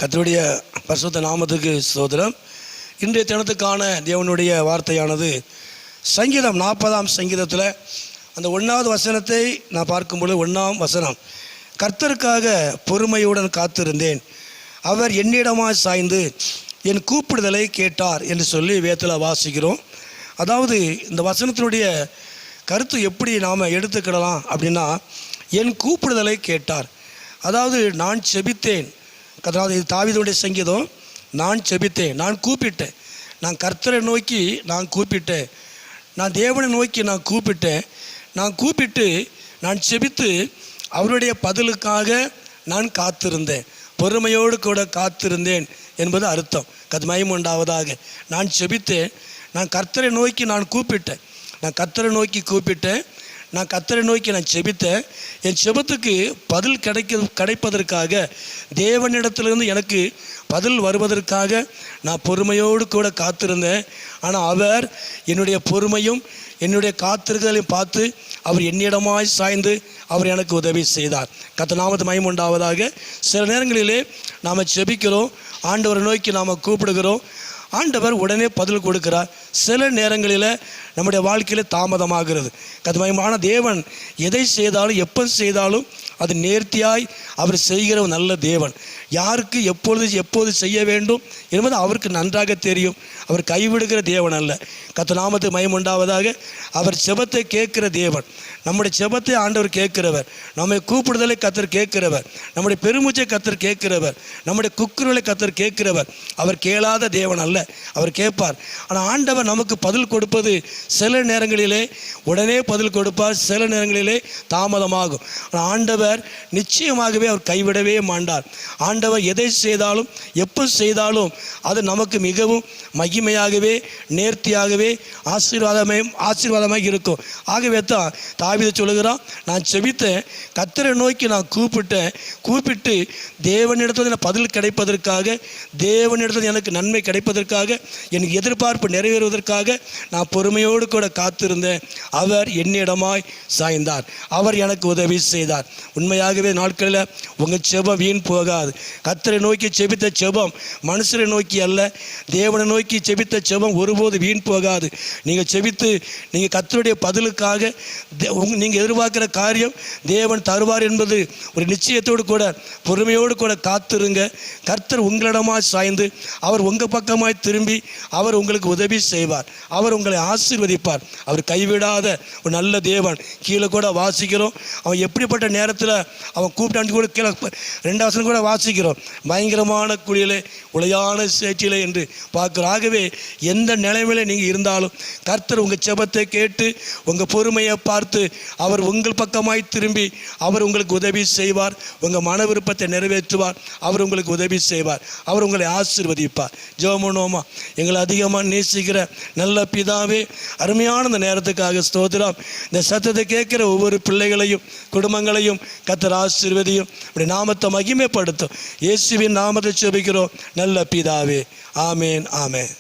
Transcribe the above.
கர்த்தருடைய பரிசுத்த நாமத்துக்கு ஸ்தோத்திரம். இன்றைய தினத்துக்கான தேவனுடைய வார்த்தையானது சங்கீதம் 40ஆம் சங்கீதத்தில் அந்த 1வது வசனத்தை நான் பார்க்கும்பொழுது 1ஆம் வசனம், கர்த்தருக்காக பொறுமையுடன் காத்திருந்தேன், அவர் என்னிடமாக சாய்ந்து என் கூப்பிடுதலை கேட்டார் என்று சொல்லி வேதத்தில் வாசிக்கிறோம். அதாவது இந்த வசனத்தினுடைய கருத்து எப்படி நாம் எடுத்துக்கிடலாம் அப்படின்னா, என் கூப்பிடுதலை கேட்டார். அதாவது நான் செபித்தேன், அதாவது இது தாவீதுடைய சங்கீதம். நான் செபித்தேன், நான் கூப்பிட்டேன், நான் கர்த்தரை நோக்கி நான் கூப்பிட்டேன், நான் தேவனை நோக்கி நான் கூப்பிட்டேன், நான் கூப்பிட்டு நான் செபித்து அவருடைய பதிலுக்காக நான் காத்திருந்தேன், பொறுமையோடு கூட காத்திருந்தேன் என்பது அர்த்தம். மகிமை உண்டாவதாக. நான் செபித்தேன், நான் கர்த்தரை நோக்கி நான் கூப்பிட்டேன், நான் கர்த்தரை நோக்கி கூப்பிட்டேன், நான் கர்த்தரை நோக்கி நான் செபித்தேன். என் செபத்துக்கு பதில் கிடைப்பதற்காக, தேவனிடத்திலிருந்து எனக்கு பதில் வருவதற்காக நான் பொறுமையோடு கூட காத்திருந்தேன். ஆனால் அவர் என்னுடைய பொறுமையும் என்னுடைய காத்திருந்தலையும் பார்த்து அவர் என்னிடமாய் சாய்ந்து அவர் எனக்கு உதவி செய்தார். கர்த்தர் நாமத்துக்கு மகிமை உண்டாவதாக. சில நேரங்களிலே நாம் செபிக்கிறோம், ஆண்டவரை நோக்கி நாம் கூப்பிடுகிறோம், ஆண்டவர் உடனே பதில் கொடுக்கிறார். சில நேரங்களில் நம்முடைய வாழ்க்கையில் தாமதமாகிறது. கர்த்தருமான தேவன் எதை செய்தாலும் எப்போ செய்தாலும் அது நேர்த்தியாய் அவர் செய்கிற நல்ல தேவன். யாருக்கு எப்போது செய்ய வேண்டும் என்பது அவருக்கு நன்றாக தெரியும். அவர் கைவிடுகிற தேவன் அல்ல. கர்த்தர் நாமத்துக்கு மகிமை உண்டாவதாக. அவர் செபத்தை கேட்கிற தேவன். நம்முடைய செபத்தை ஆண்டவர் கேட்கிறவர், நம்மை கூப்பிடுதலை கர்த்தர் கேட்கிறவர், நம்முடைய பெருமூச்சை கர்த்தர் கேட்கிறவர், நம்முடைய குக்குரலை கர்த்தர் கேட்கிறவர். அவர் கேளாத தேவன் அல்ல, அவர் கேட்பார். ஆனால் ஆண்டவர் நமக்கு பதில் கொடுப்பது சில நேரங்களிலே உடனே பதில் கொடுப்பார், சில நேரங்களிலே தாமதமாகும். ஆனால் ஆண்டவர் நிச்சயமாகவே அவர் கைவிடவே மாட்டார். ஆண்டவர் எதை செய்தாலும் எப்போ செய்தாலும் அது நமக்கு மிகவும் மகிமையாகவே நேர்த்தியாகவே ஆசீர்வாதமாக இருக்கும். ஆகவே தான் தாவீது சொல்லுகிறான், நான் செபித்தேன், கர்த்தரை நோக்கி நான் கூப்பிட்டு தேவனிடத்தில் பதில் கிடைப்பதற்காக, தேவனிடத்தில் எனக்கு நன்மை கிடைப்பதற்காக, எனக்கு எதிர்பார்ப்பு நிறைவேறுவதற்காக நான் பொறுமையோடு கூட காத்திருந்தேன். அவர் என்னிடமாய் சாய்ந்தார், அவர் எனக்கு உதவி செய்தார். உண்மையாகவே நாட்களில் உங்கள் செபம் வீண் போகாது. கர்த்தரை நோக்கி செபித்த செபம் மனுஷரை நோக்கி அல்ல, தேவனை நோக்கி செபித்த செபம் ஒருபோது வீண் போகாது. நீங்கள் செபித்து நீங்கள் கர்த்தருடைய பதிலுக்காக நீங்கள் எதிர்பார்க்கிற காரியம் தேவன் தருவார் என்பது ஒரு நிச்சயத்தோடு கூட பொறுமையோடு கூட காத்திருங்க. கர்த்தர் உங்களிடமாய் சாய்ந்து அவர் உங்கள் பக்கமாய் திரும்பி அவர் உங்களுக்கு உதவி செய்வார், அவர் உங்களை ஆசீர்வதிப்பார். அவர் கைவிடாத ஒரு நல்ல தேவன். கீழே கூட வாசிக்கிறோம், அவன் எப்படிப்பட்ட நேரத்தில் அவன் கூப்பிட்டாண்டு கூட கீழே 2 கூட வாசிக்கிறோம், பயங்கரமான குழியிலே உளையான சேற்றிலே என்று பார்க்கிறோம். ஆகவே எந்த நிலைமையில நீங்கள் இருந்தாலும் கர்த்தர் உங்கள் செபத்தை கேட்டு உங்கள் பொறுமையை பார்த்து அவர் உங்கள் பக்கமாய் திரும்பி அவர் உங்களுக்கு உதவி செய்வார், உங்கள் மன விருப்பத்தை நிறைவேற்றுவார், அவர் உங்களுக்கு உதவி செய்வார், அவர் உங்களை ஆசீர்வதிப்பார். ஜெபம் பண்ணுவோமா? எங்களை அதிகமாக நேசிக்கிற நல்ல பிதாவே, அருமையான இந்த நேரத்துக்காக ஸ்தோத்திரம். இந்த சத்தத்தை கேட்கிற ஒவ்வொரு பிள்ளைகளையும் குடும்பங்களையும் கர்த்தர் ஆசீர்வதியும், அப்படி நாமத்தை மகிமைப்படுத்தும். இயேசுவின் நாமத்தை ஜெபிக்கிறோம் நல்ல பிதாவே. ஆமேன், ஆமேன்.